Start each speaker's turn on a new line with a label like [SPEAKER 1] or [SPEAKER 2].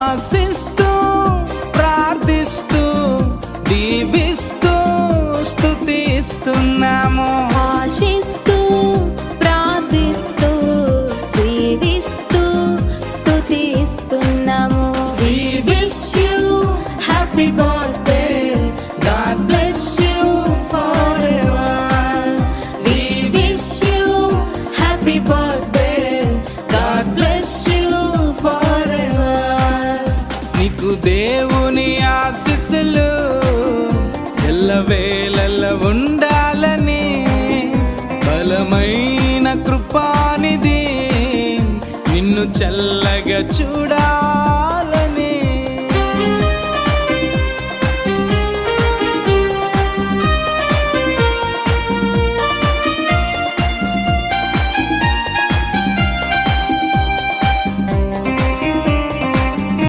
[SPEAKER 1] ఆశిస్తూ ప్రార్థిస్తూ దీవిస్తూ స్తుతిస్తున్నాము.
[SPEAKER 2] ఆశిస్తూ ప్రార్థిస్తూ దీవిస్తూ స్తుతిస్తున్నాము.
[SPEAKER 1] We wish you happy birthday. God bless you forever.
[SPEAKER 2] We wish you happy birthday. God bless you forever.
[SPEAKER 1] నీకు దేవుని ఆశీస్సులు ఎల్లవేళలా ఉండాలని బలమైన కృపానిధి నిన్ను చల్లగా చూడాలి.